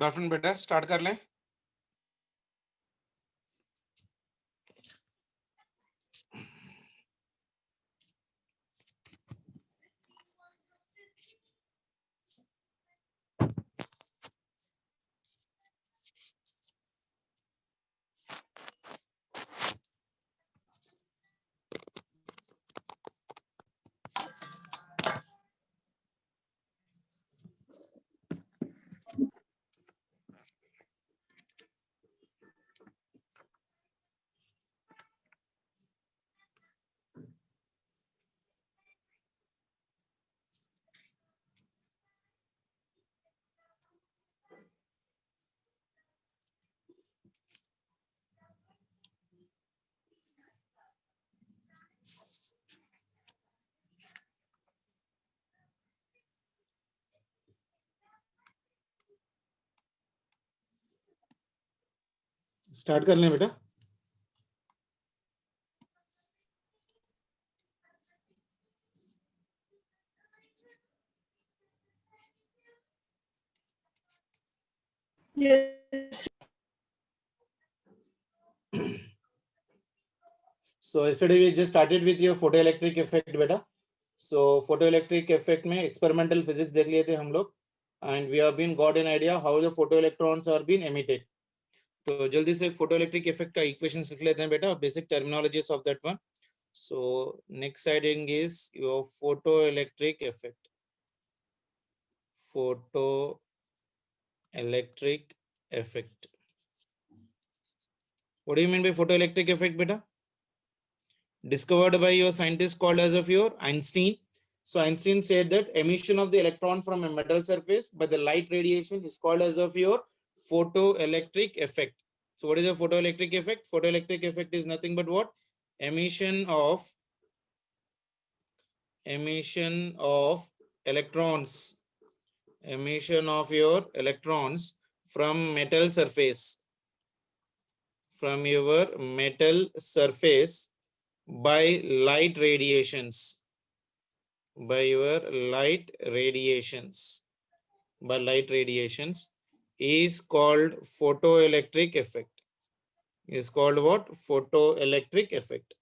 Good afternoon बेटा, start कर लें। स्टार्ट कर लें बेटा। Yes. So yesterday we just started with your photoelectric effect बेटा. So photoelectric effect में experimental physics देख लिए थे हम लोग, and we have been got an idea how the photoelectrons are being emitted. तो जल्दी से photoelectric effect का equation सीख लेते हैं बेटा, basic terminologies of that one. So next heading is your photoelectric effect. Photoelectric effect. What do you mean by photoelectric effect beta? Discovered by your scientist called as of your Einstein. So Einstein said that emission of the electron from a metal surface by the light radiation is called as of your photoelectric effect. So what is a photoelectric effect? Photoelectric effect is nothing but what? Emission of electrons. Emission of your electrons from metal surface. From your metal surface by light radiations. By your light radiations. By light radiations is called photoelectric effect. Is called what? Photoelectric effect.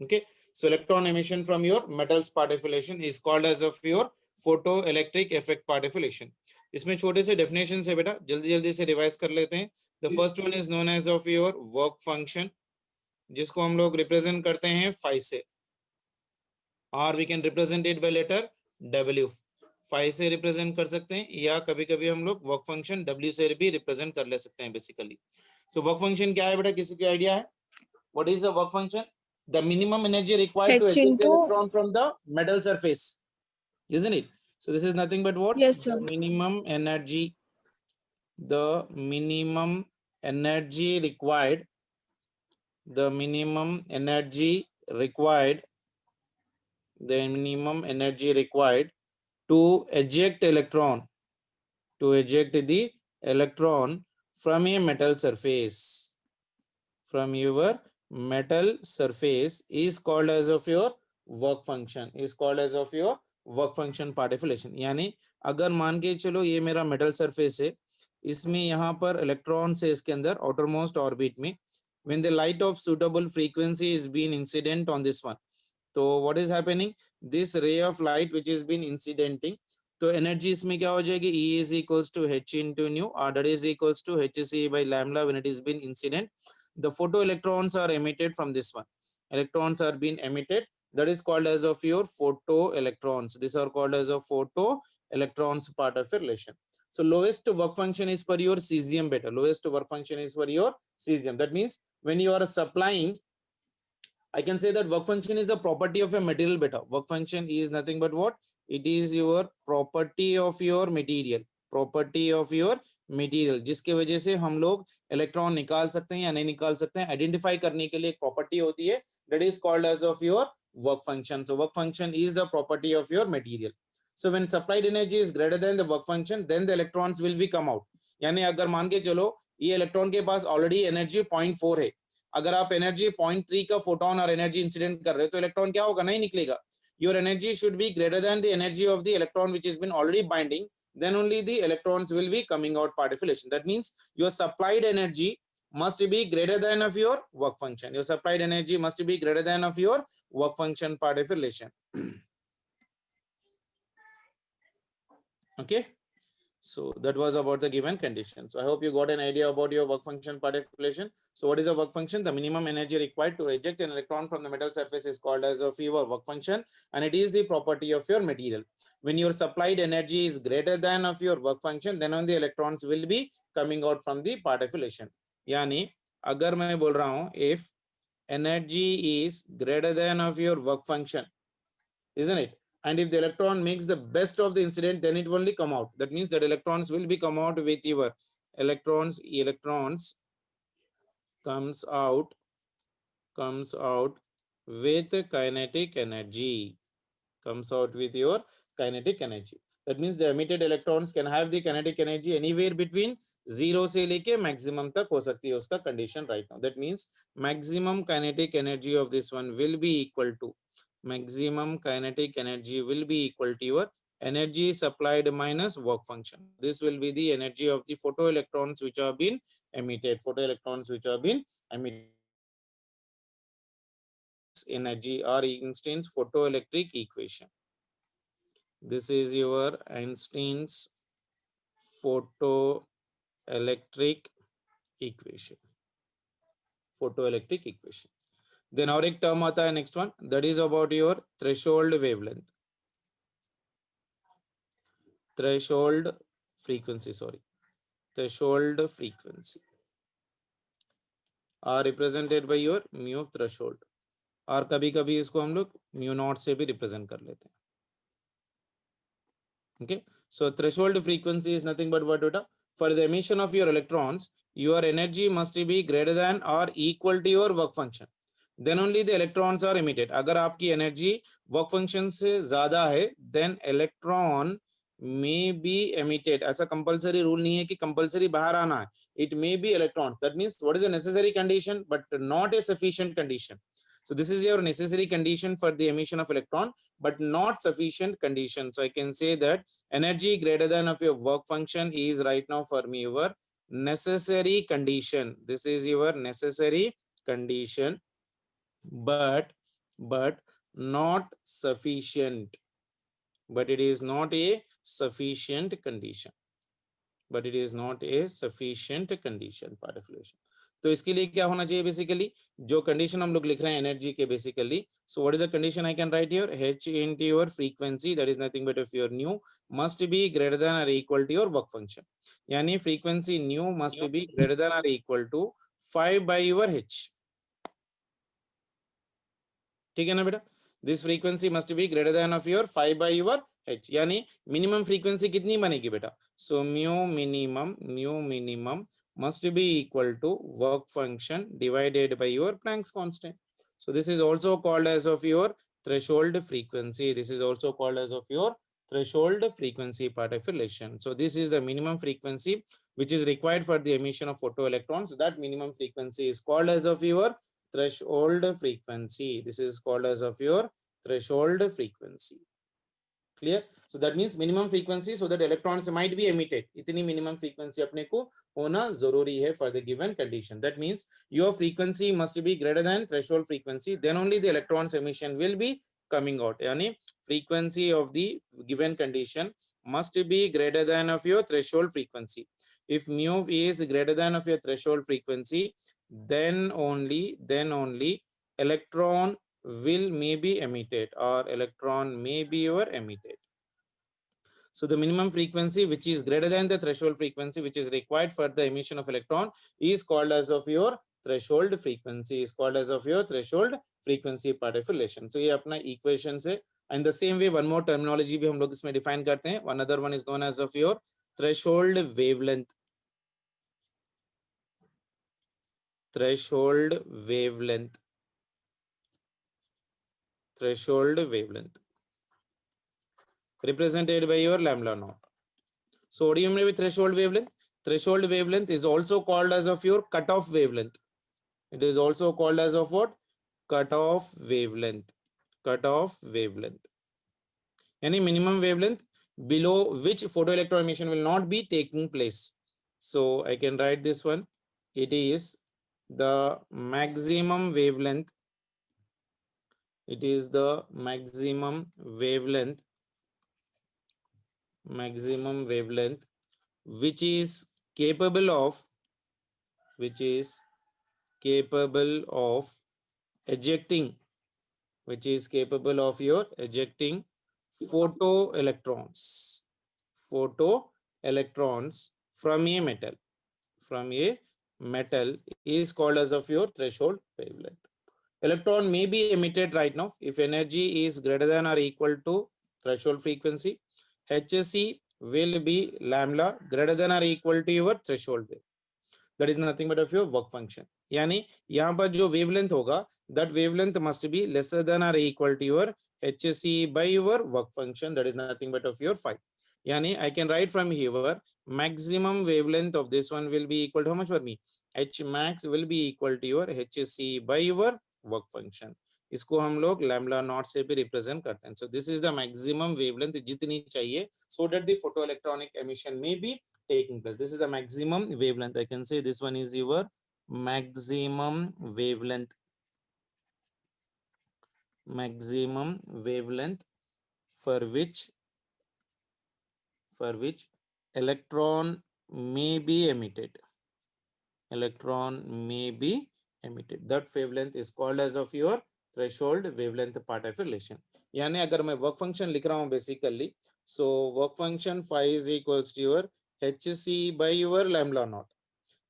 Okay. So electron emission from your metals particulation is called as of your photoelectric effect particulation. इसमें छोटे से definitions है बेटा, जल्दी जल्दी से revise कर लेते हैं. The first one is known as of your work function, जिसको हम लोग रिप्रेजेंट करते हैं phi से, और we can represent it by letter W. phi से रिप्रेजेंट कर सकते हैं, या कभी कभी हम लोग वर्क फंक्शन W से भी रिप्रेजेंट कर ले सकते हैं बेसिकली. सो वर्क फंक्शन क्या है बेटा, किसी को आइडिया है? What is the work function? The minimum energy required to eject the electron from the metal surface, isn't it? So this is nothing but what? Yes, sir. The minimum energy required, the minimum energy required to eject the electron from a metal surface, from your metal surface is called as of your work function, is called as of your work function पार्टिकुलेशन. यानी अगर मान के चलो ये मेरा metal surface है, इसमें यहाँ पर इलेक्ट्रॉन से इसके अंदर आउटर मोस्ट ऑर्बिट में, when the light of suitable frequency is being incident on this one, तो what is happening, this ray of light which is been incidenting, तो एनर्जी इसमें क्या हो जाएगी, E is equals to H into nu, or that is equals to HC by lambda when it is been incident. The photoelectrons are emitted from this one. Electrons are being emitted. That is called as of your photoelectrons. These are called as of photoelectrons part of a relation. So lowest work function is for your cesium beta. Lowest work function is for your cesium. That means when you are supplying, I can say that work function is the property of a material beta. Work function is nothing but what? It is your property of your material. Property of your material, जिसके वजह से हम लोग electron निकाल सकते हैं या नहीं निकाल सकते हैं, आइडेंटिफाई करने के लिए एक प्रॉपर्टी होती है, that is called as of your work function. So work function is the property of your material. So when supplied energy is greater than the work function, then the electrons will be come out. यानी अगर मान के चलो ये electron के पास already energy 0.4 है, अगर आप एनर्जी 0.3 का फोटोन और एनर्जी इंसिडेंट कर रहे हो तो इलेक्ट्रॉन क्या होगा, नहीं निकलेगा. Your energy should be greater than the energy of the electron which is been already binding then only the electrons will be coming out part deflation. That means your supplied energy must be greater than of your work function. Your supplied energy must be greater than of your work function part deflation. Okay. So that was about the given condition. So I hope you got an idea about your work function particulation. So what is a work function? The minimum energy required to eject an electron from the metal surface is called as of your work function, and it is the property of your material. When your supplied energy is greater than of your work function, then only the electrons will be coming out from the particulation. यानी अगर मैं बोल रहा हूँ if energy is greater than of your work function, isn't it? And if the electron makes the best of the incident, then it will only come out. That means that electrons will be come out with your electrons comes out with kinetic energy, comes out with your kinetic energy. That means the emitted electrons can have the kinetic energy anywhere between 0 से लेके maximum तक हो सकती है उसका condition right now. That means maximum kinetic energy of this one will be equal to your energy supplied minus work function. This will be the energy of the photoelectrons which have been emitted. Energy or Einstein's photoelectric equation. This is your Einstein's photoelectric equation. Then और एक term आता है next one, that is about your threshold wavelength. Threshold frequency are represented by your mu threshold, और कभी कभी इसको हम लोग mu naught से भी represent कर लेते हैं. Okay, so threshold frequency is nothing but what beta? For the emission of your electrons, your energy must be greater than or equal to your work function. Then only the electrons are emitted. अगर आपकी energy work function से ज़्यादा है, then electron may be emitted. ऐसा compulsory rule नहीं है कि compulsory बाहर आना है. It may be electrons. That means what is a necessary condition, but not a sufficient condition. So this is your necessary condition for the emission of electron, but not sufficient condition. So I can say that energy greater than of your work function is right now for me your necessary condition. This is your necessary condition, but not sufficient. But it is not a sufficient condition. Particulation. तो इसके लिए क्या होना चाहिए basically, जो condition हम लोग लिख रहे हैं एनर्जी के basically. So what is the condition I can right here, h into your frequency, that is nothing but if your nu must be greater than or equal to your work function. यानी frequency nu must be greater than or equal to 5 by your h. ठीक है ना बेटा, this frequency must be greater then of your 5 by your h. यानी minimum frequency कितनी बनेगी बेटा, so mu minimum must be equal to work function divided by your Planck's constant. So this is also called as of your threshold frequency. Particulation. So this is the minimum frequency which is required for the emission of photoelectrons. That minimum frequency is called as of your threshold frequency. This is called as of your threshold frequency. Clear? So that means minimum frequency so that electrons might be emitted. इतनी minimum frequency अपने को होना जरूरी है for the given condition. That means your frequency must be greater than threshold frequency. Then only the electrons emission will be coming out. यानी frequency of the given condition must be greater than of your threshold frequency. If mu is greater than of your threshold frequency, then only electron will may be emitted, or electron may be emitted. So the minimum frequency which is greater than the threshold frequency which is required for the emission of electron is called as of your threshold frequency. Particulation. So ये अपना equation से, and the same way one more terminology भी हम लोग इसमें define करते हैं. One other one is known as of your threshold wavelength. Represented by your lambda naught. So what do you mean with threshold wavelength? Threshold wavelength is also called as of your cutoff wavelength. It is also called as of what? Cutoff wavelength. यानी minimum wavelength below which photoelectron emission will not be taking place. So I can write this one. It is the maximum wavelength. It is the maximum wavelength which is capable of ejecting your ejecting photoelectrons from a metal is called as of your threshold wavelength. Electron may be emitted right now if energy is greater than or equal to threshold frequency. HSE will be lambda greater than or equal to your threshold wave. That is nothing but of your work function. यानी यहाँ पर जो wavelength होगा, that wavelength must be lesser than or equal to your HSE by your work function. That is nothing but of your phi. यानी I can write from here maximum wavelength of this one will be equal to how much for me? H max will be equal to your HSE by your work function. इसको हम लोग lambda not से भी represent करते हैं. So this is the maximum wavelength जितनी चाहिए so that the photoelectronic emission may be taking place. This is the maximum wavelength. I can say this one is your maximum wavelength for which electron may be emitted. That wavelength is called as of your threshold wavelength part of relation. यानी अगर मैं work function लिख रहा हूं basically, so work function phi is equals to your hc by your lambda naught.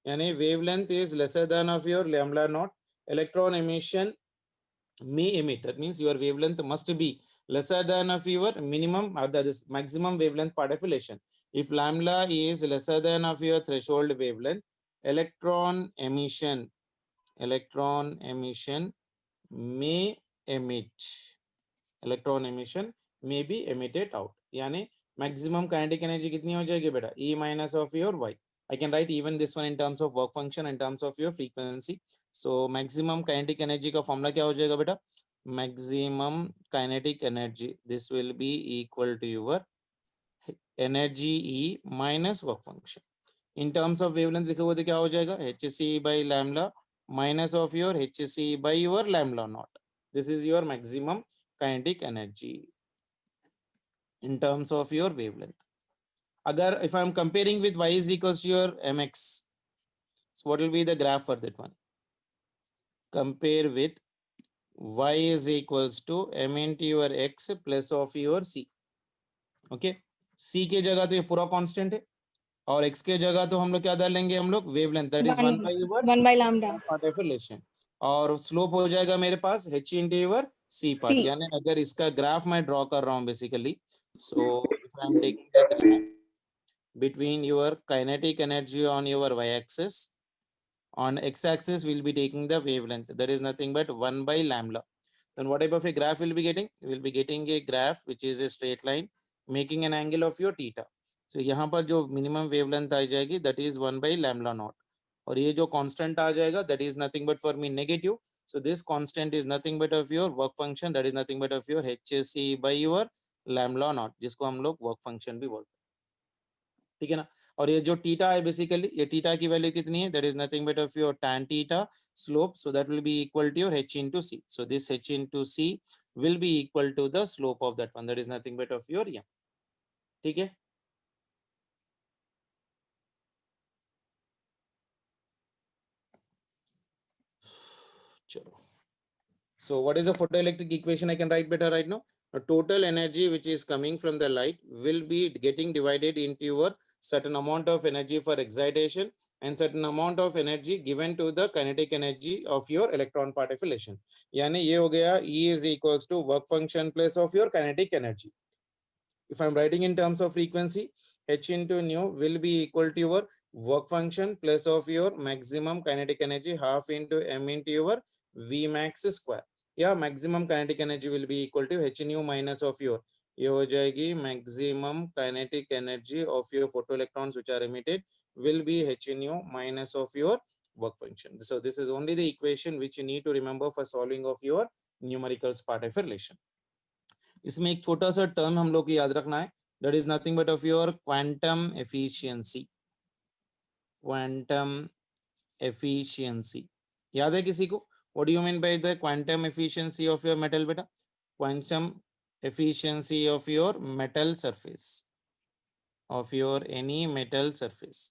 यानी wavelength is lesser than of your lambda naught. Electron emission may emit, that means your wavelength must be lesser than of your minimum or that is maximum wavelength part of relation. If lambda is lesser than of your threshold wavelength, electron emission may be emitted out. यानी maximum kinetic energy कितनी हो जाएगी बेटा? E minus of your y. I can write even this one in terms of work function in terms of your frequency. So maximum kinetic energy का formula क्या हो जाएगा बेटा? Maximum kinetic energy, this will be equal to your energy E minus work function. In terms of wavelength लिखोगे तो क्या हो जाएगा? HC by lambda minus of your HC by your lambda naught. This is your maximum kinetic energy in terms of your wavelength. Agar if I am comparing with y is equals to your mx, so what will be the graph for that one? Compare with y is equals to m into your x plus of your c. Okay, c के जगह तो ये पूरा constant है और x के जगह तो हम लोग क्या डालेंगे? हम लोग wavelength, that is 1 by lambda part of relation, और स्लोप हो जाएगा मेरे पास h into your c part. यानी अगर इसका ग्राफ मैं ड्रॉ कर रहा हूं basically, so if I am taking the graph between your kinetic energy on your y-axis, on x-axis we'll be taking the wavelength, that is nothing but 1 by lambda. Then what type of a graph we'll be getting? We'll be getting a graph which is a straight line making an angle of your theta. So यहाँ पर जो minimum wavelength आ जाएगी that is 1 by lambda naught, और ये जो constant आ जाएगा that is nothing but for me negative. So this constant is nothing but of your work function, that is nothing but of your hc by your lambda naught, जिसको हम लोग work function भी बोलते हैं. ठीक है ना? और ये जो थीटा है बेसिकली, ये थीटा की वैल्यू कितनी है? That is nothing but of your tan theta slope, so that will be equal to your h into c. So this h into c will be equal to the slope of that one, that is nothing but of your m. ठीक है? चलो, so what is the photoelectric equation I can write better right now? The total energy which is coming from the light will be getting divided into your certain amount of energy for excitation and certain amount of energy given to the kinetic energy of your electron particle relation. यानी ये हो गया E is equals to work function plus of your kinetic energy. If I'm writing in terms of frequency, h into nu will be equal to your work function plus of your maximum kinetic energy half into m into your V max square. Yeah, maximum kinetic energy will be equal to h nu minus of your, ये हो जाएगी maximum kinetic energy of your photoelectrons which are emitted will be h nu minus of your work function. So this is only the equation which you need to remember for solving of your numericals part of relation. इसमें एक छोटा सा term हम लोग को याद रखना है, that is nothing but of your quantum efficiency. Quantum efficiency. याद है किसी को? What do you mean by the quantum efficiency of your metal बेटा? Quantum efficiency of your metal surface, of your any metal surface.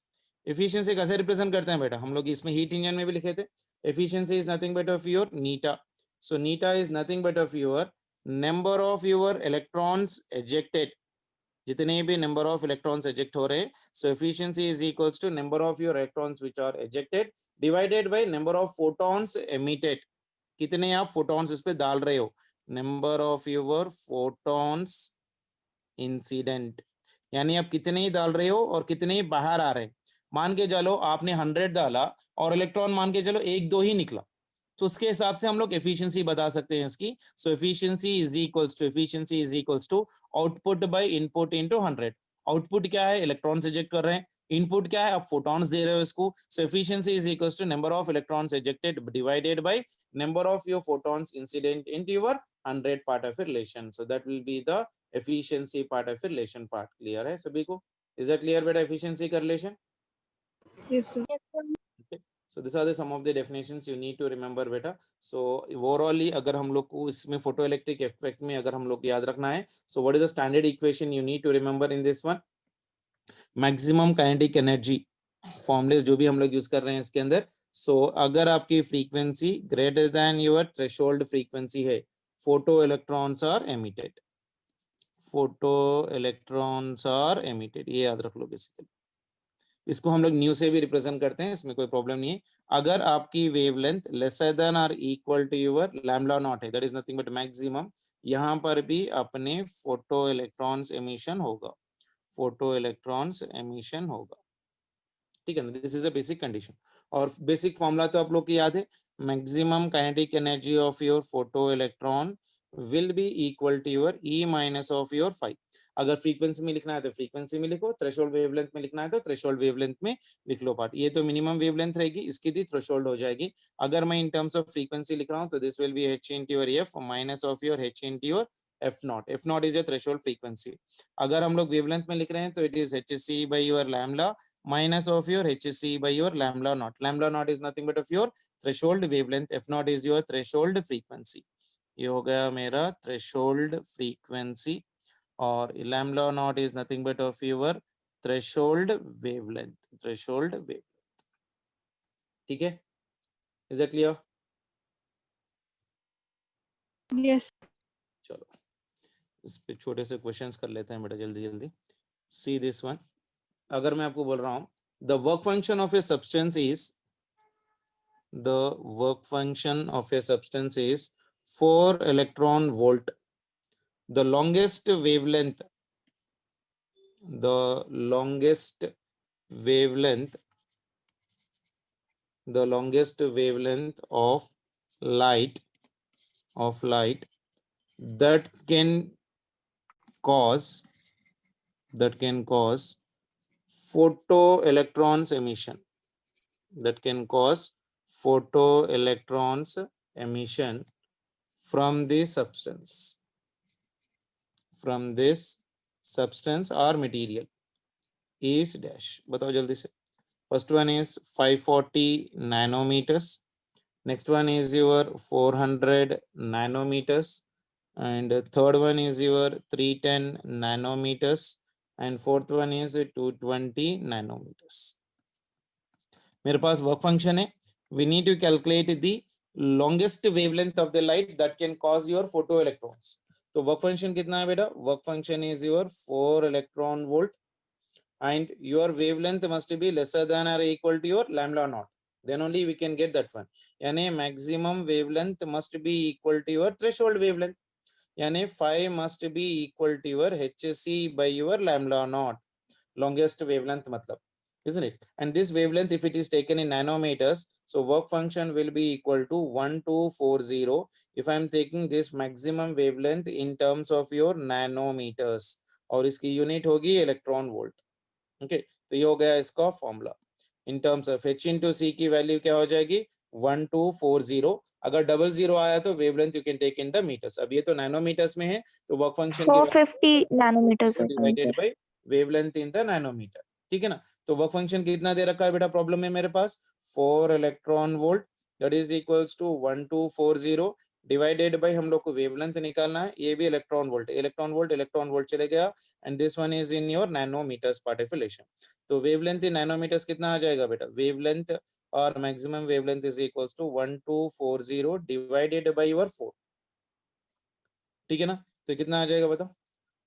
Efficiency कैसे represent करते हैं बेटा? हम लोग इसमें heat engine में भी लिखे थे. Efficiency is nothing but of your neta. So neta is nothing but of your number of your electrons ejected. जितने भी नंबर ऑफ इलेक्ट्रॉन्स एजेक्ट हो रहे हैं, so efficiency is equals to number of your electrons which are ejected divided by number of photons emitted. कितने आप photons इस पे डाल रहे हो, number of your photons incident, यानी आप कितने ही डाल रहे हो और कितने ही बाहर आ रहे हैं. मान के चलो आपने 100 डाला और इलेक्ट्रॉन मान के चलो 1-2 ही निकला, तो उसके हिसाब से हम लोग एफिशिएंसी बता सकते हैं इसकी. So efficiency is equals to output by input into 100. Output क्या है, इलेक्ट्रॉन्स एजेक्ट कर रहे हैं. इनपुट क्या है, आप फोटॉन्स दे रहे हो इसको. So efficiency is equals to number of electrons ejected divided by number of your photons incident into your 100 part of relation. So that will be the efficiency part of relation part. Clear है सभी को? Is that clear बेटा, efficiency का relation? Yes, sir. So these are the some of the definitions you need to remember बेटा. So overallly अगर हम लोग को इसमें photoelectric effect में अगर हम लोग याद रखना है, so what is the standard equation you need to remember in this one? Maximum kinetic energy formulas जो भी हम लोग यूज कर रहे हैं इसके अंदर. So अगर आपकी frequency greater than your threshold frequency है, photo electrons are emitted. Photo electrons are emitted, ये याद रख लो बेसिकली. इसको हम लोग न्यू से भी रिप्रेजेंट करते हैं, इसमें कोई प्रॉब्लम नहीं है. अगर आपकी वेवलेंथ लेसर देन और equal to your lambda naught है, that is nothing but maximum, यहाँ पर भी अपने फोटो इलेक्ट्रॉन्स एमिशन होगा. फोटो इलेक्ट्रॉन्स एमिशन होगा, ठीक है ना. This is a basic condition. और बेसिक फॉर्मूला तो आप लोग को याद है, maximum kinetic energy of your photo electron will be equal to your E minus of your phi. अगर फ्रीक्वेंसी में लिखना है तो फ्रीक्वेंसी में लिखो, थ्रेशोल्ड वेवलेंथ में लिखना है तो थ्रेशोल्ड वेवलेंथ में लिख लो पार्ट. ये तो मिनिमम वेवलेंथ रहेगी, इसकी भी थ्रेशोल्ड हो जाएगी. अगर मैं इन टर्म्स ऑफ फ्रीक्वेंसी लिख रहा हूं तो this will be h into your f minus of your h into your f naught. f naught is a threshold frequency. अगर हम लोग वेवलेंथ में लिख रहे हैं तो it is hc by your lambda minus of your hc by your lambda naught. Lambda naught is nothing but of your threshold wavelength, f naught is your threshold frequency. ये हो गया मेरा थ्रेशोल्ड फ्रीक्वेंसी, और lambda naught is nothing but of your threshold wavelength. Threshold wavelength, ठीक है. Is that clear? Yes. चलो इस पे छोटे से क्वेश्चंस कर लेते हैं बेटा जल्दी जल्दी. See this one. अगर मैं आपको बोल रहा हूं the work function of a substance is, the work function of a substance is 4 electron volt. The longest wavelength, the longest wavelength, the longest wavelength of light, that can cause, photoelectrons emission, that can cause photoelectrons emission from this substance or material is dash. बताओ जल्दी से. First one is 540 nanometers. Next one is your 400 nanometers. And third one is your 310 nanometers. And fourth one is 220 nanometers. मेरे पास work function है. We need to calculate the longest wavelength of the light that can cause your photoelectrons. तो work function कितना है बेटा? Work function is your 4 electron volt. And your wavelength must be lesser than or equal to your lambda naught, then only we can get that one. यानी maximum wavelength must be equal to your threshold wavelength, यानी phi must be equal to your hc by your lambda naught, longest wavelength मतलब, isn't it? And this wavelength, if it is taken in nanometers, so work function will be equal to 1240 if I am taking this maximum wavelength in terms of your nanometers, और इसकी unit होगी electron volt. Okay, तो ये हो गया इसका formula. In terms of h into c की value क्या हो जाएगी? 1240. अगर 00 आया तो wavelength you can take in the metres. अब ये तो नैनोमीटर्स में है, तो वर्क फंक्शन की 450 नैनोमीटर्स होता है divided sir. By wavelength in the nanometre. ठीक है ना. तो वर्क फंक्शन कितना दे रखा है बेटा प्रॉब्लम में मेरे पास? 4 electron volt, that is equals to 1240 divided by, हम लोग को वेवलेंथ निकालना है, ये भी इलेक्ट्रॉन वोल्ट, इलेक्ट्रॉन वोल्ट चले गया, and this one is in your nanometres part of relation. तो वेवलेंथ इन नैनोमीटर्स कितना आ जाएगा बेटा? वेवलेंथ और maximum wavelength is equals to 1240 divided by your 4. ठीक है ना. तो कितना आ जाएगा बताओ?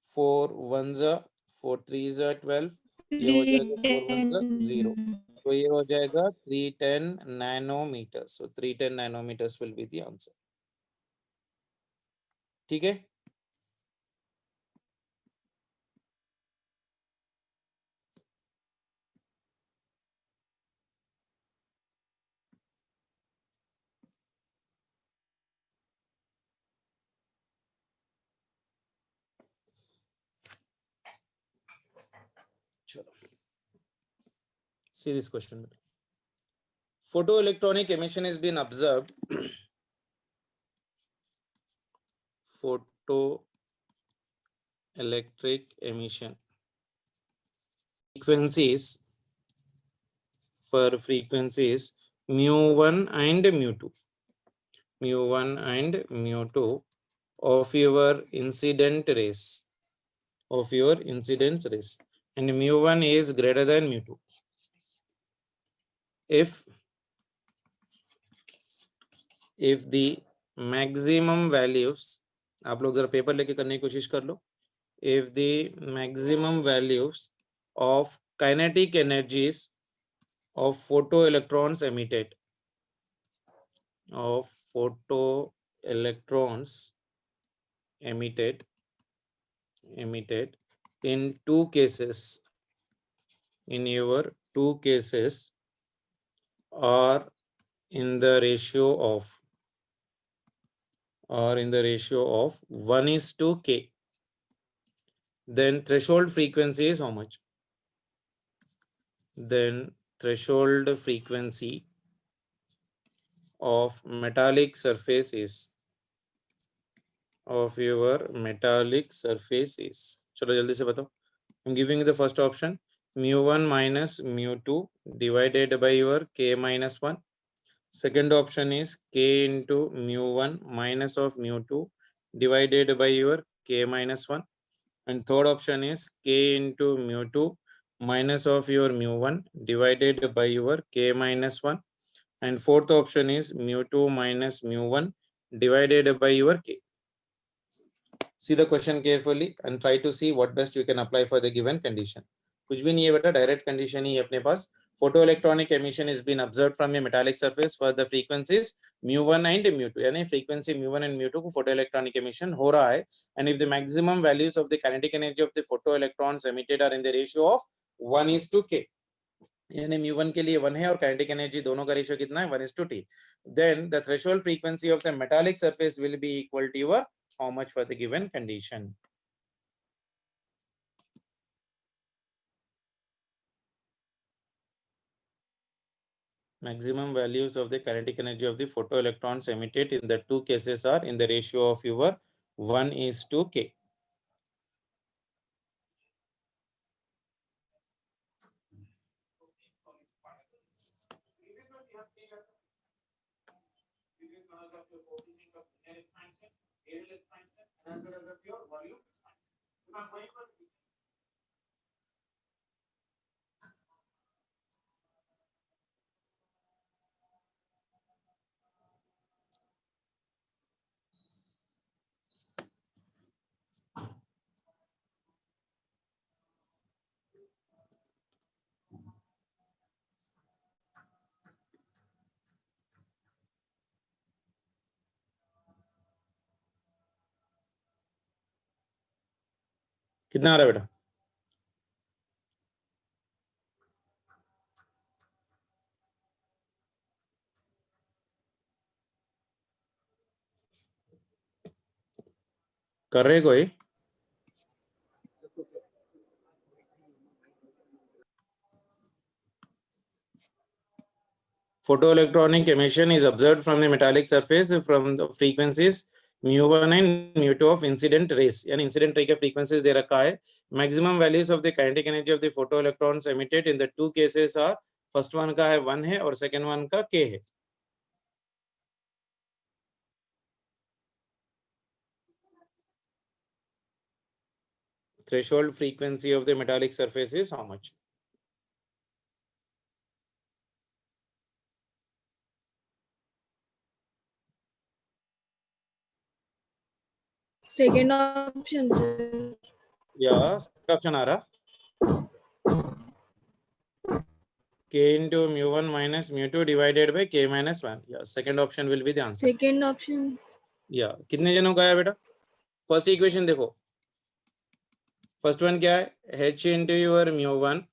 4 1 जा 4 3 जा 12, ये हो जाएगा 4 1 जा 0, तो ये हो जाएगा 310 nanometre. So 310 nanometres will be the answer. ठीक है. चलो, see this question. Photoelectronic emission has been observed. Photoelectric emission frequencies, for frequencies mu1 and mu2, mu1 and mu2 of your incident rays, of your incidence rays, and mu1 is greater than mu2. if the maximum values, आप लोग जरा paper लेके करने की कोशिश कर लो. if the maximum values of kinetic energies of photoelectrons emitted, of photoelectrons emitted in two cases, in your two cases, or in the ratio of 1:k, then threshold frequency is how much? Then threshold frequency of metallic surface is, of your metallic surface is. चलो जल्दी से बताओ. I'm giving you the first option, mu1 minus mu2 divided by your k minus 1. Second option is k into mu1 minus of mu2 divided by your k minus 1. And third option is k into mu2 minus of your mu1 divided by your k minus 1. And fourth option is mu2 minus mu1 divided by your k. See the question carefully and try to see what best you can apply for the given condition. कुछ भी नहीं है बेटा, direct condition ही है अपने पास. Photoelectronic emission is been observed from a metallic surface for the frequencies mu1 and mu2, यानी frequency mu1 and mu2 को photoelectronic emission हो रहा है. And if the maximum values of the kinetic energy of the photoelectrons emitted are in the ratio of 1:k, यानी mu1 के लिए 1 है और kinetic energy दोनों का रेशियो कितना है? 1:t. then the threshold frequency of the metallic surface will be equal to your how much for the given condition. Maximum values of the kinetic energy of the photoelectrons emitted in the two cases are in the ratio of your 1:k. कितना आ रहा है बेटा? कर रहे कोई? photoelectronic emission is observed from the metallic surface from the frequencies mu1 and mu2 of incident rays. यानी incident ray के frequencies दे रखा है. Maximum values of the kinetic energy of the photoelectrons emitted in the two cases are, first one का है 1 है और second one का k है. Threshold frequency of the metallic surface is how much? Second option, sir. Yeah, second option आ रहा. K into mu1 minus mu2 divided by k minus 1. Yeah, second option will be the answer. Second option. Yeah, कितने जनों का है बेटा? First equation देखो. First one क्या है? h into your mu1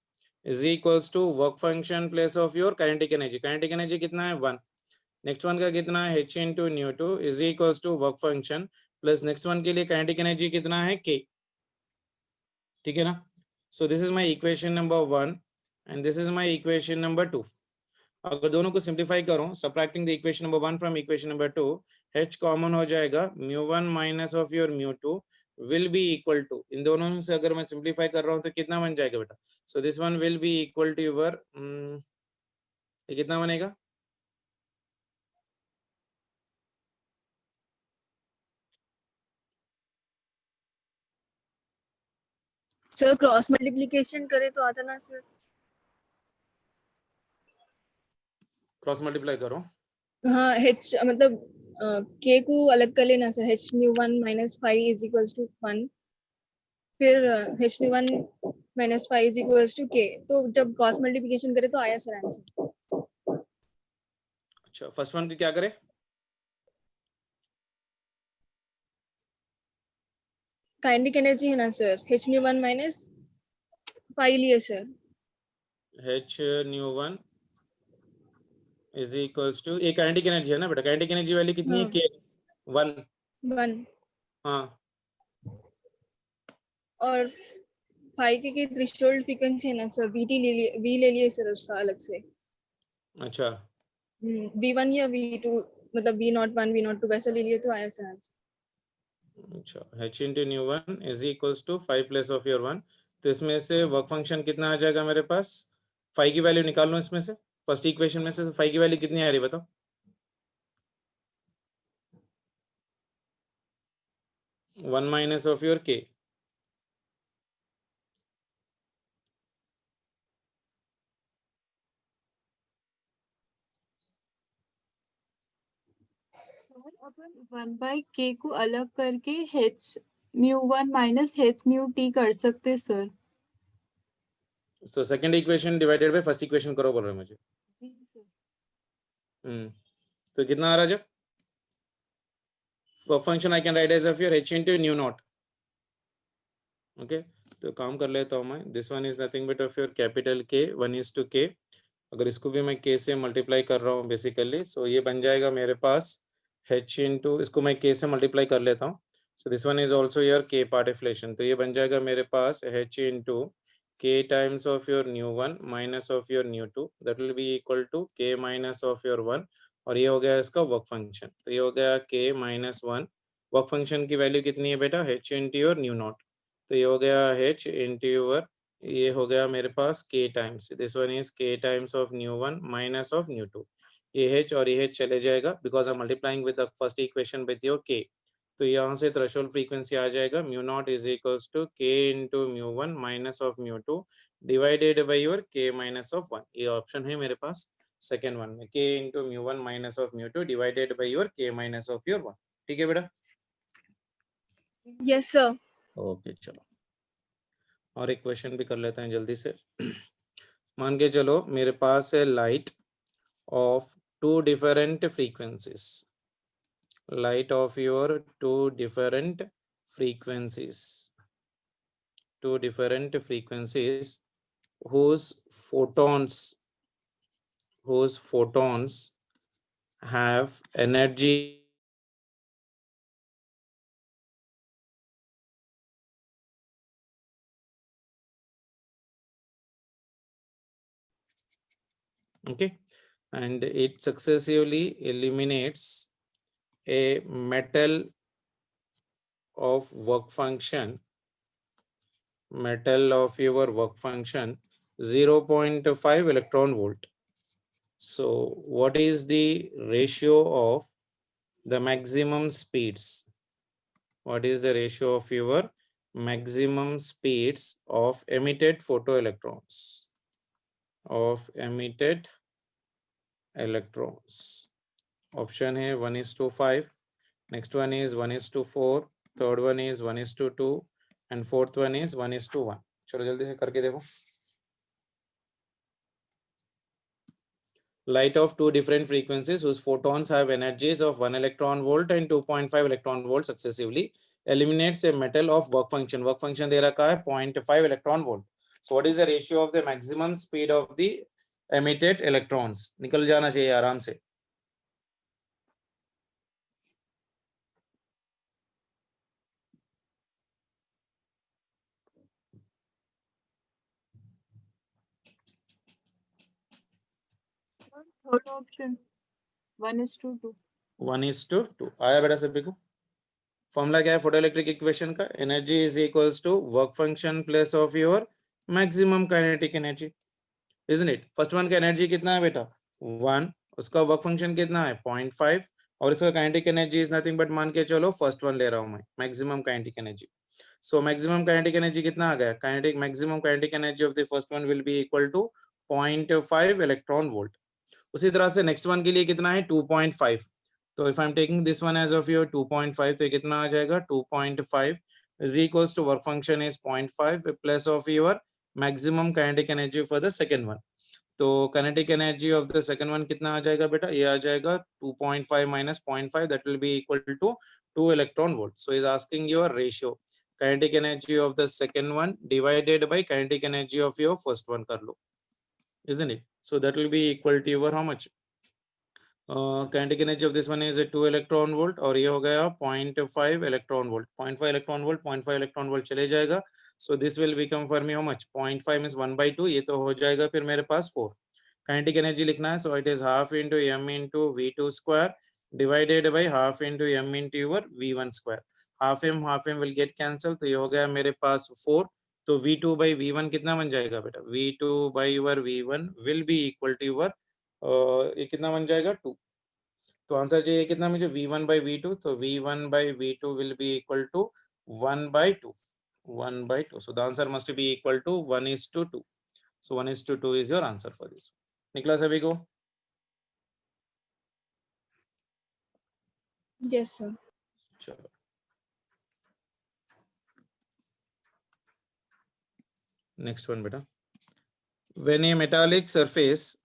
is equals to work function place of your kinetic energy. Kinetic energy कितना है? 1. नेक्स्ट वन का कितना है? h into mu2 is equals to work function plus next one के लिए kinetic energy कितना है? k. ठीक है ना? So this is my equation number 1 and this is my equation number 2. अगर दोनों को सिंप्लीफाई करो, subtracting the equation number 1 from equation number 2, h common हो जाएगा, mu1 minus of your mu2 will be equal to, इन दोनों में से अगर मैं सिंप्लीफाई कर रहा हूं तो कितना बन जाएगा बेटा? So this one will be equal to your, ये कितना बनेगा? सर क्रॉस मल्टीप्लिकेशन करे तो आता ना सर? क्रॉस मल्टीप्लाई करो. हाँ, h मतलब k को अलग कर लेना sir. h mu1 minus 5 is equals to 1. फिर h mu1 minus 5 is equals to k. तो जब क्रॉस मल्टीप्लिकेशन करे तो आया सर आंसर. अच्छा, फर्स्ट वन की क्या करे? काइनेटिक एनर्जी है ना सर, h mu1 minus 5 लिए sir. h nu1 is equals to, ये काइनेटिक एनर्जी है ना बेटा? काइनेटिक एनर्जी वैल्यू कितनी है? हाँ. k 1. 1. हाँ, और 5 की थ्रेशोल्ड फ्रीक्वेंसी है ना सर, vt ले लिए सर उसका अलग से. अच्छा. v1 या v2, मतलब v01 v02 वैसा ले लिए तो आया सर आंसर. अच्छा, h into nu1 is equals to 5 plus of your 1. तो इसमें से वर्क फंक्शन कितना आ जाएगा मेरे पास? 5 की वैल्यू निकाल लो इसमें से, फर्स्ट इक्वेशन में से 5 की वैल्यू कितनी आ रही है बताओ? 1 माइनस ऑफ योर k. अपन 1/k को अलग करके h mu1 minus h mu t कर सकते sir. So second equation divided by first equation करो बोल रहे मुझे. तो कितना आ रहा जब? Work function I can write as of your h into nu naught. Okay, तो काम कर लेता हूँ मैं. This one is nothing but of your capital K 1:k. अगर इसको भी मैं k से मल्टीप्लाई कर रहा हूँ बेसिकली, सो ये बन जाएगा मेरे पास h into, इसको मैं k से मल्टीप्लाई कर लेता हूँ. So this one is also your k पार्टिफिलेशन. तो ये बन जाएगा मेरे पास h into k times of your nu1 minus of your nu2, that will be equal to k minus of your 1. और ये हो गया इसका वर्क फंक्शन. तो ये हो गया k माइनस 1. वर्क फंक्शन की वैल्यू कितनी है बेटा? h into your new not. तो ये हो गया h into योर, ये हो गया मेरे पास k times, this one is k times of nu1 minus of nu2. ये h और ये h चले जाएगा because I am multiplying with the first equation with your k. तो यहाँ से थ्रेशोल्ड फ्रीक्वेंसी आ जाएगा mu naught is equals to k into mu1 minus of mu2 divided by your k minus of 1. ये option है मेरे पास second one में, k into mu1 minus of mu2 divided by your k minus of your 1. ठीक है बेटा? Yes sir. Okay, चलो और एक क्वेश्चन भी कर लेते हैं जल्दी से. मान के चलो मेरे पास है light of 2 different frequencies, light of your 2 different frequencies, 2 different frequencies whose photons have energy okay, and it successively eliminates a metal of work function, metal of your work function 0.5 electron volt. So what is the ratio of the maximum speeds? What is the ratio of your maximum speeds of emitted photoelectrons? Of emitted electrons. Option है 1:5. Next one is 1:4. Third one is 1:2. And fourth one is 1:1. चलो जल्दी से करके देखो. Light of two different frequencies whose photons have energies of 1 electron volt and 2.5 electron volt successively eliminates a metal of work function. Work function दे रखा है 0.5 electron volt. So what is the ratio of the maximum speed of the emitted electrons? निकल जाना चाहिए आराम से. Third option 1:2. 1:2. आया बेटा सभी को? फॉर्मूला क्या है फोटोइलेक्ट्रिक इक्वेशन का? Energy is equals to work function plus of your maximum kinetic energy, isn't it? First one का एनर्जी कितना है बेटा? 1. उसका वर्क फंक्शन कितना है? 0.5. और इसका kinetic energy is nothing but, मान के चलो फर्स्ट वन ले रहा हूं मैं, maximum kinetic energy. So maximum kinetic energy कितना आ गया? Kinetic maximum kinetic energy of the first one will be equal to 0.5 electron volt. उसी तरह से नेक्स्ट वन के लिए कितना है? 2.5. तो if I am taking this one as of your 2.5, तो कितना आ जाएगा? 2.5 is equals to work function is 0.5 plus of your maximum kinetic energy for the second one. तो kinetic energy of the second one कितना आ जाएगा बेटा? ये आ जाएगा 2.5 minus 0.5, that will be equal to 2 electron volt. So is asking your ratio, kinetic energy of the second one divided by kinetic energy of your first one कर लो, isn't it? So that will be equal to your how much? Kinetic energy of this one is a 2 electron volt और ये हो गया 0.5 electron volt. 0.5 electron volt, 0.5 electron volt चले जाएगा. So this will become for me how much? 0.5 means 1/2. ये तो हो जाएगा फिर मेरे पास 4. Kinetic energy लिखना है, so it is half into m into v2 square divided by half into m into your v1 square. half m will get cancelled, तो ये हो गया मेरे पास 4. तो v2 by v1 कितना बन जाएगा बेटा? v2 by your v1 will be equal to your ये कितना बन जाएगा? 2. तो आंसर चाहिए कितना मुझे? v1 by v2. तो v1 by v2 will be equal to 1/2. 1/2. So the answer must be equal to 1:2. So 1:2 is your answer for this. निकला सभी को? Yes, sir. चलो नेक्स्ट वन बेटा. When a metallic surface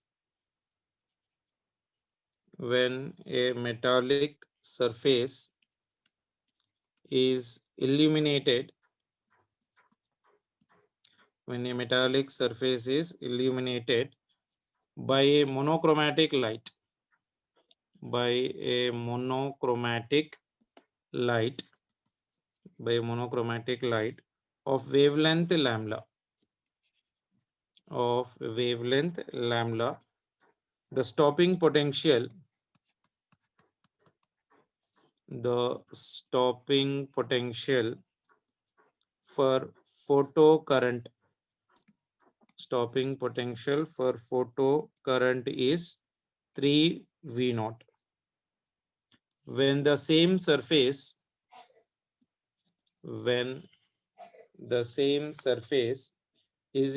is illuminated, when a metallic surface is illuminated by a monochromatic light, by a monochromatic light of wavelength lambda, the stopping potential for photocurrent is 3 V0. When the same surface is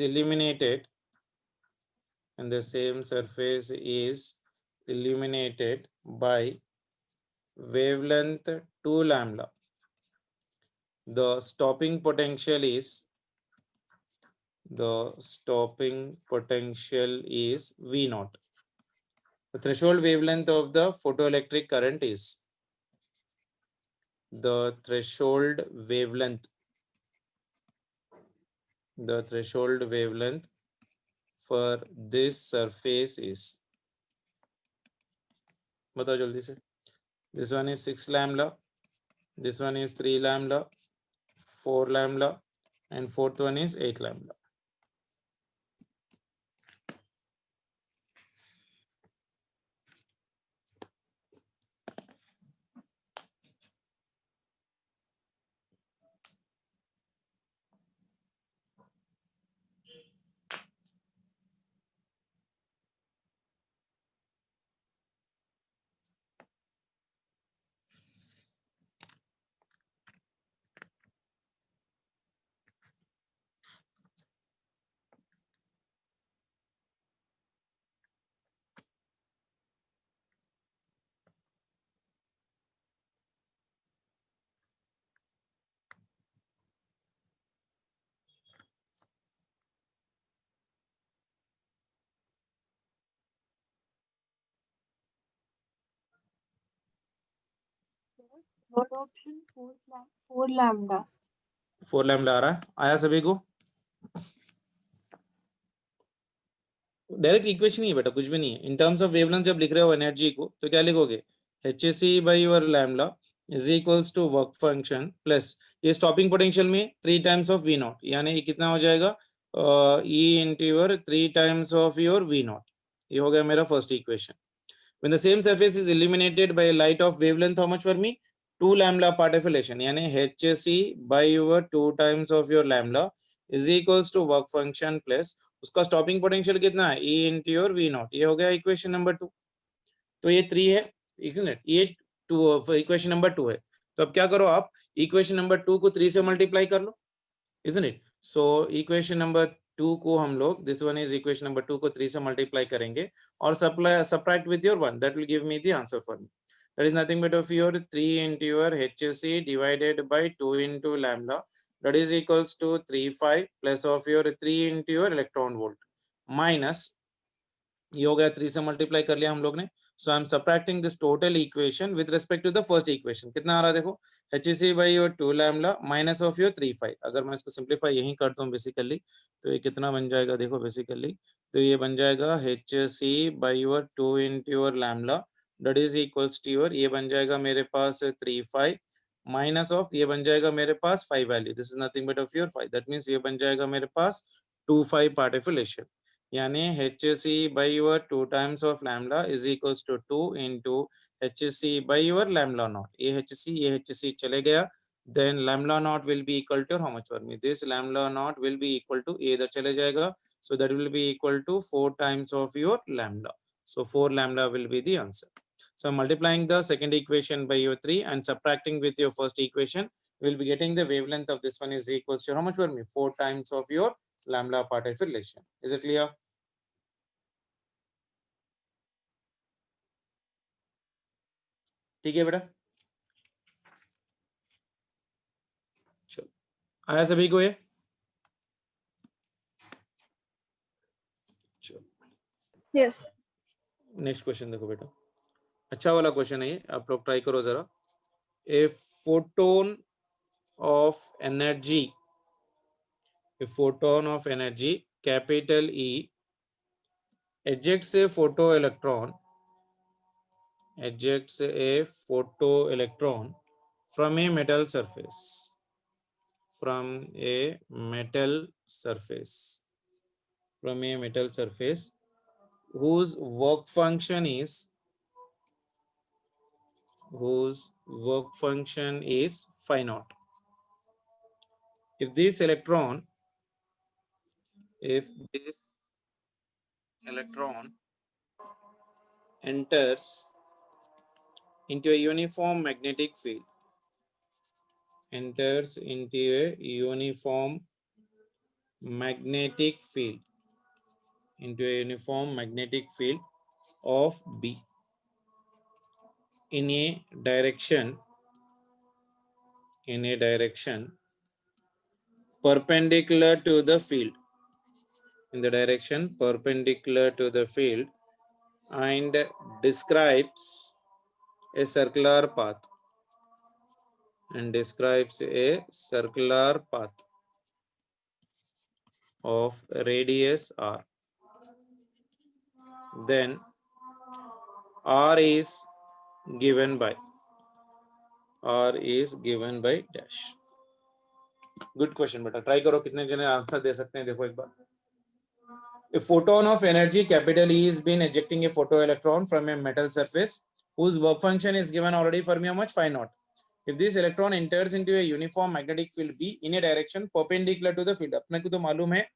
illuminated, by wavelength 2 lambda, the stopping potential is V0. The threshold wavelength of the photoelectric current is, the threshold wavelength for this surface is, बताओ जल्दी से. This one is 6 lambda, this one is 3 lambda, 4 lambda, and fourth one is 8 lambda. Third option 4 lambda. 4 lambda आ रहा है, आया सभी को? Direct equation ही है बेटा, कुछ भी नहीं है। इन टर्म्स ऑफ वेवलेंथ जब लिख रहे हो एनर्जी को तो क्या लिखोगे, HC by your lambda is equals to work function plus ये स्टॉपिंग पोटेंशियल में 3 टाइम्स ऑफ V नॉट, यानी ये कितना हो जाएगा E into your 3 times of your V not. ये हो गया मेरा first equation. When the same surface is illuminated by light of wavelength, how much Fermi? 2 lambda particulation, यानी HC by your 2 times of your lambda is equals to work function plus उसका stopping potential कितना है, E into your V not. ये हो गया equation number 2। तो ये 3 है, ये 2 इक्वेशन नंबर 2 है। तो अब क्या करो आप, इक्वेशन नंबर 2 को 3 से मल्टीप्लाई कर लो, isn't it? So equation number 2 को हम लोग, this one is equation number 2 को 3 से मल्टीप्लाई करेंगे और subtract with your 1, that will give me the answer for me. That is nothing but of your 3 into your HC divided by 2 into lambda, that is equals to 35 plus of your 3 into your electron volt minus, ये हो गया 3 से multiply कर लिया हम लोग ने। So I am subtracting this total equation with respect to the first equation. कितना आ रहा है देखो, HC by your 2 lambda minus of your 35। अगर मैं इसको सिंप्लीफाई यही करता हूँ बेसिकली तो ये कितना बन जाएगा देखो, बेसिकली तो ये बन जाएगा HC by your 2 into your lambda that is equals to your, ये बन जाएगा मेरे पास 35 माइनस ऑफ, ये बन जाएगा मेरे पास 5 value, this is nothing but of your 5, that means ये बन जाएगा मेरे पास 25 पार्टिकुलेशन, यानी HC by your 2 times of lambda is equals to 2 into HC by your lambda naught. ये HC चले गया, then lambda naught will be equal to how much for me? This lambda naught will be equal to ये इधर चले जाएगा, so that will be equal to 4 times of your lambda. So 4 lambda will be the answer. So multiplying the second equation by your 3 and subtracting with your first equation, we will be getting the wavelength of this one is equals to how much for me? 4 times of your lambda particle relation. Is it clear? ठीक है बेटा, चलो आया सभी को ये? चलो Yes. Next question देखो बेटा, अच्छा वाला क्वेश्चन है ये, आप लोग ट्राई करो जरा। A photon of energy capital E ejects a photoelectron from a metal surface, whose work function is phi naught. If this electron enters into a uniform magnetic field, of B in a direction perpendicular to the field, and describes a circular path, of radius r, then r is given by dash. Good question बेटा, try करो कितने जने answer दे सकते हैं, देखो एक बार। A photon of energy capital E is been ejecting a photoelectron from a metal surface whose work function is given already for me how much? Phi naught. If this electron enters into a uniform magnetic field B in a direction perpendicular to the field, अपने को तो मालूम है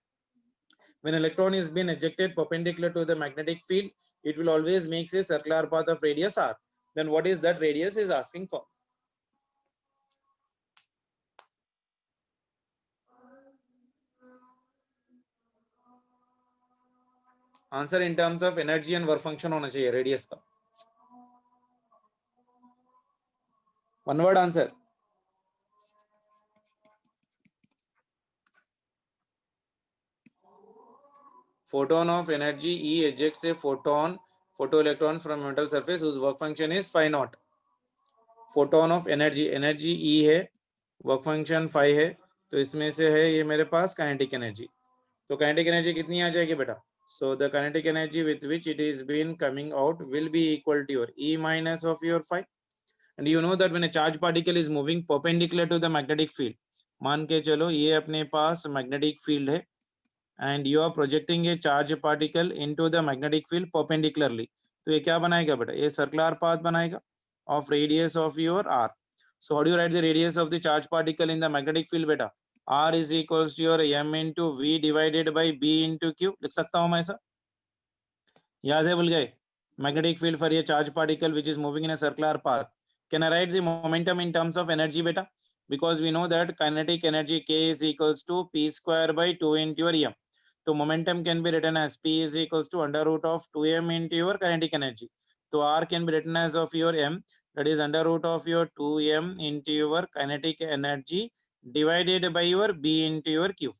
when electron is being ejected perpendicular to the magnetic field, it will always makes a circular path of radius r. Then what is that radius is asking for? Answer in terms of energy and work function होना चाहिए radius का, one word answer. Photon of energy E ejects a photoelectron from a metal surface whose work function is phi naught. Photon of energy, energy E है, work function 5 है, तो इसमें से है ये मेरे पास काइनेटिक एनर्जी। तो काइनेटिक एनर्जी कितनी आ जाएगी बेटा? So the kinetic energy with which it is been coming out will be equal to your E minus of your 5। And you know that when a charge particle is moving perpendicular to the magnetic field, मान के चलो ये अपने पास magnetic field है and you are projecting a charge particle into the magnetic field perpendicularly, तो ये क्या बनाएगा बेटा? ये सर्कुलर पाथ बनाएगा of radius of your r. So how do you write the radius of the charge particle in the magnetic field beta? R is equals to your m into v divided by b into q. लिख सकता हूं मैं ऐसा? याद है? भूल गए? Magnetic field for a charge particle which is moving in a circular path. Can I write the momentum in terms of energy beta? Because we know that kinetic energy k is equals to p square by 2 into your m. So momentum can be written as p is equals to under root of 2m into your kinetic energy. So r can be written as of your m, that is under root of your 2m into your kinetic energy divided by your b into your q.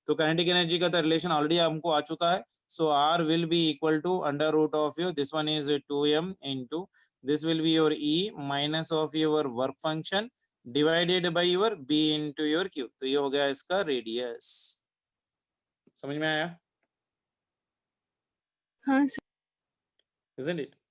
तो kinetic energy का तो relation already हमको आ चुका है. So r will be equal to under root of your, this one is 2m into, this will be your e minus of your work function divided by your b into your q. तो ये हो गया इसका radius. समझ में आया? हाँ sir. Isn't it?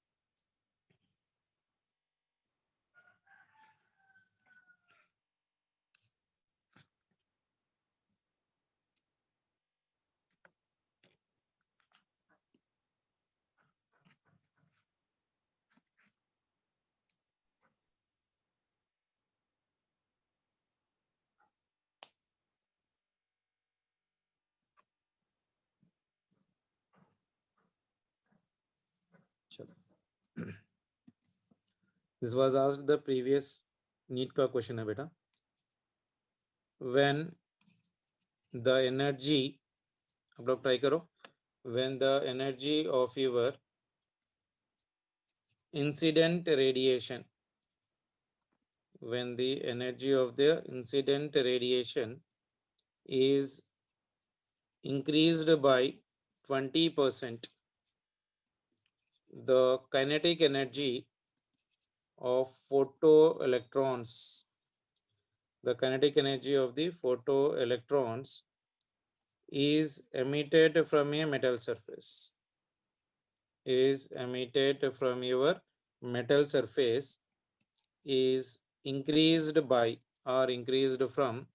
This was asked the previous NEET का क्वेश्चन है बेटा. When the energy, आप लोग ट्राई करो, when the energy of your incident radiation, when the energy of the incident radiation is increased by 20%, the kinetic energy of photoelectrons, the kinetic energy of the photoelectrons is emitted from a metal surface, is emitted from your metal surface, is increased by or increased from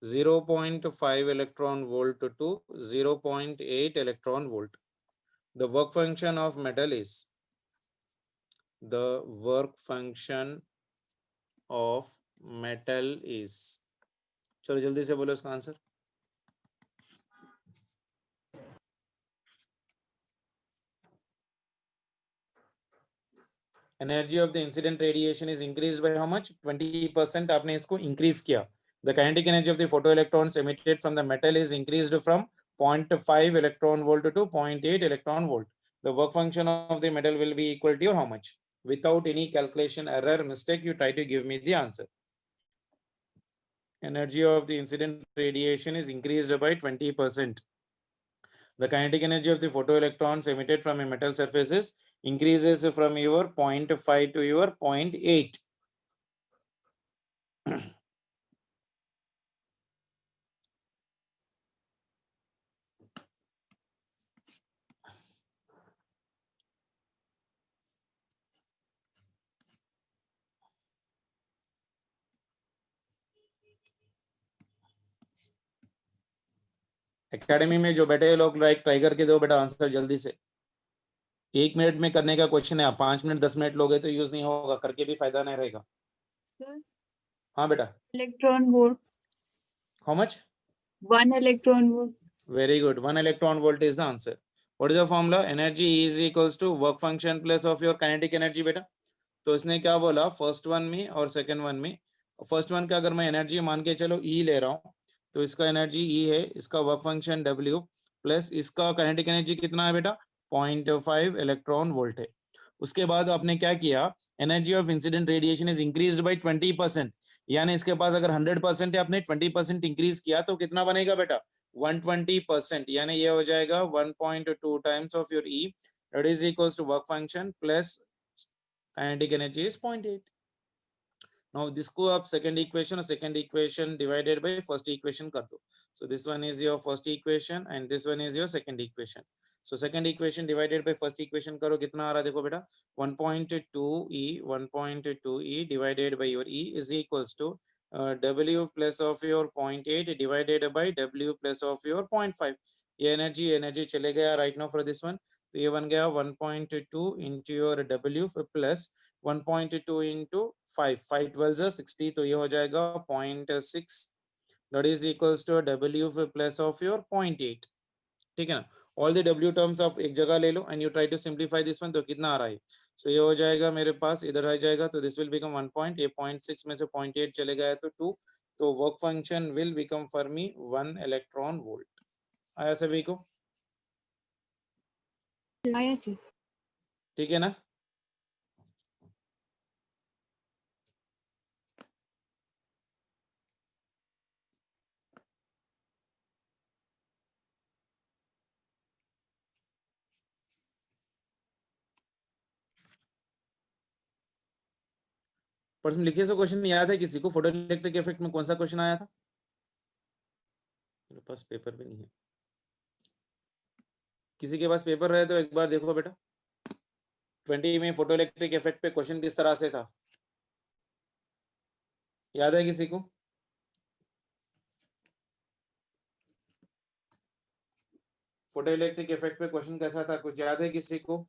0.5 electron volt to 0.8 electron volt. The work function of metal is, the work function of metal is, चलो जल्दी से बोलो उसका answer. Energy of the incident radiation is increased by how much? 20%. आपने इसको increase किया. The kinetic energy of the photoelectrons emitted from the metal is increased from 0.5 electron volt to 0.8 electron volt. The work function of the metal will be equal to how much? Without any calculation error, mistake, you try to give me the answer. Energy of the incident radiation is increased by 20%. The kinetic energy of the photoelectrons emitted from a metal surface increases from your 0.5 to your 0.8. Academy में जो बैठे लोग try करके दो बेटा answer जल्दी से. 1 minute में करने का क्वेश्चन है. आप 5 मिनट 10 मिनट लोगे तो यूज नहीं होगा, करके भी फायदा नहीं रहेगा. हाँ बेटा. Electron volt. How much? 1 electron volt. Very good. 1 electron volt is the answer. What is the formula? Energy is equals to work function plus of your kinetic energy बेटा. तो इसने क्या बोला फर्स्ट वन में और सेकंड वन में? First one का अगर मैं एनर्जी मान के चलो E ले रहा हूँ, तो इसका एनर्जी E है, इसका वर्क फंक्शन W प्लस इसका काइनेटिक एनर्जी कितना है बेटा? 0.5 इलेक्ट्रॉन वोल्ट है. उसके बाद आपने क्या किया? Energy of incident radiation is increased by 20%, यानी इसके पास अगर 100% है, आपने 20% इंक्रीज किया तो कितना बनेगा बेटा? 120%, यानी ये हो जाएगा 1.2 times of your E, that is equals to work function plus kinetic energy is 0.8. Now this को आप second equation और second equation divided by first equation कर दो. So this one is your first equation and this one is your second equation. So second equation divided by first equation करो, कितना आ रहा है देखो बेटा, 1.2e divided by your e is equals to w plus of your 0.8 divided by w plus of your 0.5. ये energy चले गया right now for this one. तो ये बन गया 1.2 into your w plus 1.2 into 5 12 60, तो ये हो जाएगा 0.6, that is equals to w plus of your 0.8. ठीक है ना. All the w terms of एक जगह ले लो and you try to simplify this one. तो कितना आ रहा है, सो ये हो जाएगा मेरे पास, इधर आ जाएगा तो दिस विल बिकम 1 पॉइंट, ये 0.6 में से 0.8 चले गया तो 2, तो work function will become for me 1 electron volt. आया सभी को? आया सर. ठीक है ना. प्रश्न लिखे से क्वेश्चन याद है किसी को? फोटो इलेक्ट्रिक इफेक्ट में कौन सा क्वेश्चन आया था? मेरे पास पेपर भी नहीं है. किसी के पास पेपर रहे तो एक बार देखो बेटा. 20 में फोटो इलेक्ट्रिक इफेक्ट पे क्वेश्चन किस तरह से था, याद है किसी को? फोटो इलेक्ट्रिक इफेक्ट पे क्वेश्चन कैसा था, कुछ याद है किसी को?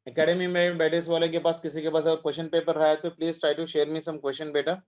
एकेडमी में बैठे वाले के पास, किसी के पास अगर क्वेश्चन पेपर रहा है तो please try to share me some question बेटा.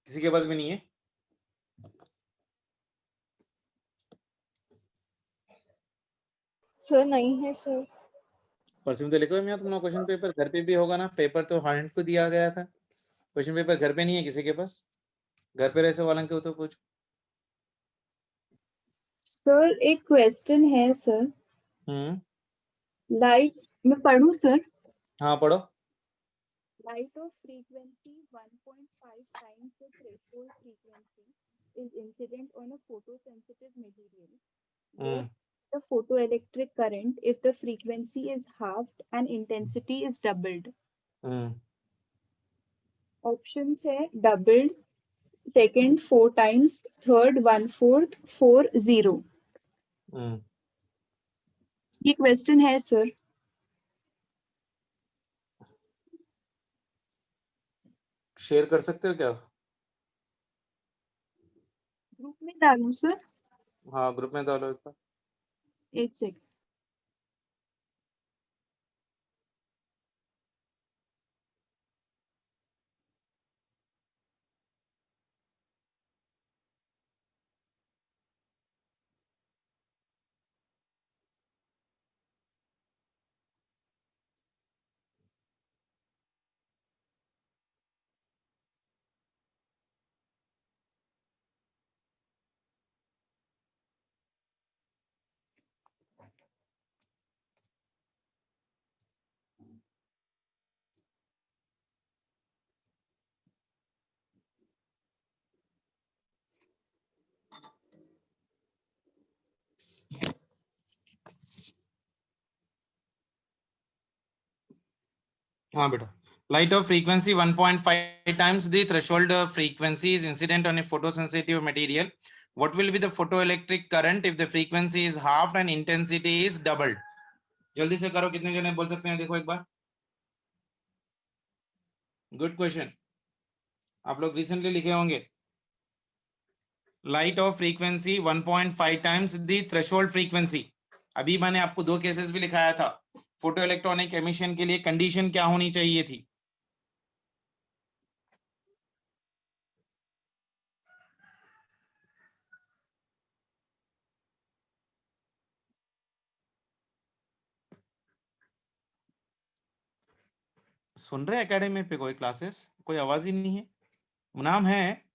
किसी के पास भी नहीं है? सर नहीं है सर. परसों तो लिखो मैं तुम्हारा क्वेश्चन पेपर घर पे भी होगा ना, पेपर तो हैंड को दिया गया था. क्वेश्चन पेपर घर पे नहीं है किसी के पास? घर पे रहने वालों के तो पूछो. सर एक क्वेश्चन है सर. लाइट मैं पढ़ूं सर? हाँ पढ़ो. Light of frequency 1.5 times the threshold frequency is incident on a photosensitive material. What is the photoelectric current if the frequency is halved and intensity is doubled? Options है doubled, second 4 times, third 1/4, 4 0. ये question है sir. Share कर सकते हो क्या? Group में डालूं sir? हाँ ग्रुप में डालो एक बार. एक सेकंड. हाँ बेटा, light of frequency 1.5 times the threshold frequency is incident on a photosensitive material. What will be the photoelectric current if the frequency is halved and intensity is doubled? जल्दी से करो, कितने जने बोल सकते हैं, देखो एक बार. गुड क्वेश्चन, आप लोग रिसेंटली लिखे होंगे. Light of frequency 1.5 times the threshold frequency. अभी मैंने आपको दो केसेस भी लिखाया था. फोटो इलेक्ट्रॉनिक एमिशन के लिए कंडीशन क्या होनी चाहिए थी? सुन रहे एकेडमी पे कोई क्लासेस? कोई आवाज ही नहीं है. नाम है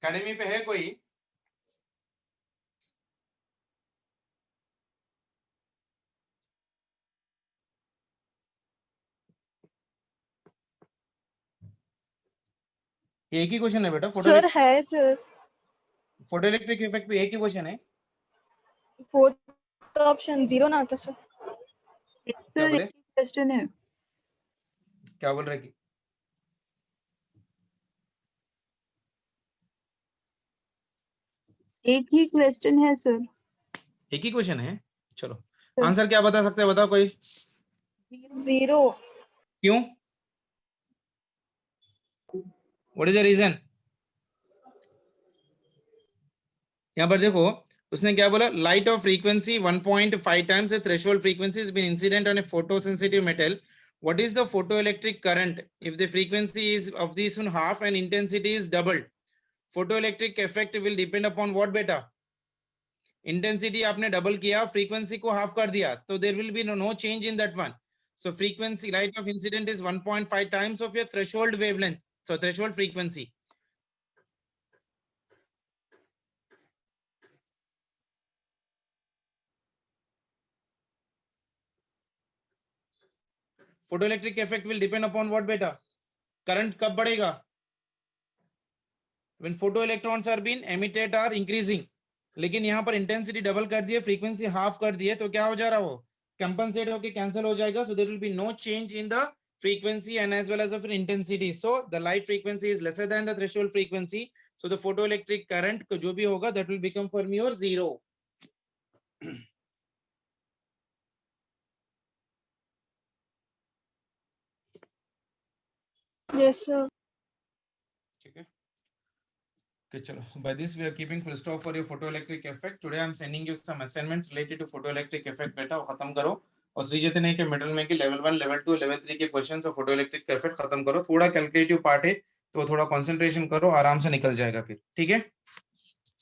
एकेडमी पे है कोई? एक ही क्वेश्चन है बेटा. सर है सर. फोटो इलेक्ट्रिक इफेक्ट पे एक ही क्वेश्चन है. फोर्थ ऑप्शन 0 ना आता सर. क्या बोले? क्वेश्चन है. क्या बोल रहे कि एक ही क्वेश्चन है सर. एक ही क्वेश्चन है? चलो आंसर क्या बता सकते हैं, बताओ कोई. 0. क्यों? What is the reason? यहाँ पर देखो उसने क्या बोला, light of frequency 1.5 times the threshold frequency has been incident on a photosensitive metal. What is the photoelectric current if the frequency is of this one half and intensity is doubled? Photoelectric effect will depend upon what बेटा? Intensity आपने double किया, frequency को half कर दिया, तो there will be no change in that one. So frequency light of incident is 1.5 times of your threshold wavelength, so threshold frequency. Photoelectric effect will depend upon what बेटा? Current कब बढ़ेगा? When photoelectrons are being emitted are increasing. लेकिन यहाँ पर intensity double कर दिए, frequency half कर दिए, तो क्या हो जा रहा है, वो कंपनसेट होके कैंसिल हो जाएगा. So there will be no change in the frequency and as well as of intensity. So the light frequency is lesser than the threshold frequency. So the photoelectric current जो भी होगा that will become for me or 0. Yes sir. ठीक है. Okay, chalo. So by this we are keeping full stop for your photoelectric effect. Today I am sending you some assignments related to photoelectric effect. बेटा वो खत्म करो और श्रीजित ने के metal में के लेवल 1 लेवल 2 लेवल 3 के क्वेश्चंस और फोटोइलेक्ट्रिक इफेक्ट खत्म करो. थोड़ा कैलकुलेटिव पार्ट है तो थोड़ा कंसंट्रेशन करो, आराम से निकल जाएगा फिर. ठीक है.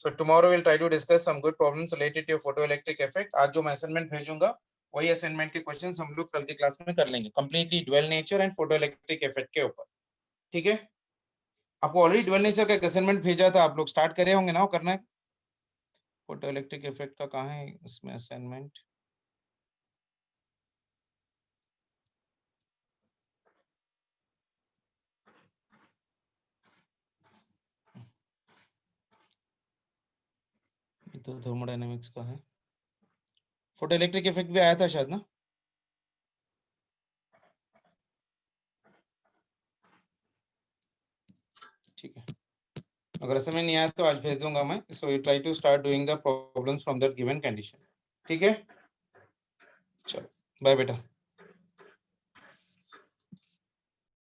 So tomorrow we'll try to discuss some good problems related to your photoelectric effect. आज जो मैं असाइनमेंट भेजूंगा वही असाइनमेंट के क्वेश्चंस हम लोग कल की क्लास में कर लेंगे, completely dual nature and photoelectric effect के ऊपर. ठीक है. आपको ऑलरेडी ड्वेल नेचर का एक असाइनमेंट भेजा था, आप लोग स्टार्ट करे होंगे ना, करना है. फोटोइलेक्ट्रिक इफेक्ट का कहाँ है इसमें असाइनमेंट? तो थर्मोडायनेमिक्स का है. फोटोइलेक्ट्रिक इफेक्ट भी आया था शायद ना. ठीक है. अगर असाइनमेंट नहीं आया तो आज भेज दूंगा मैं. So you try to start doing the problems from that given condition. ठीक है. चलो बाय बेटा.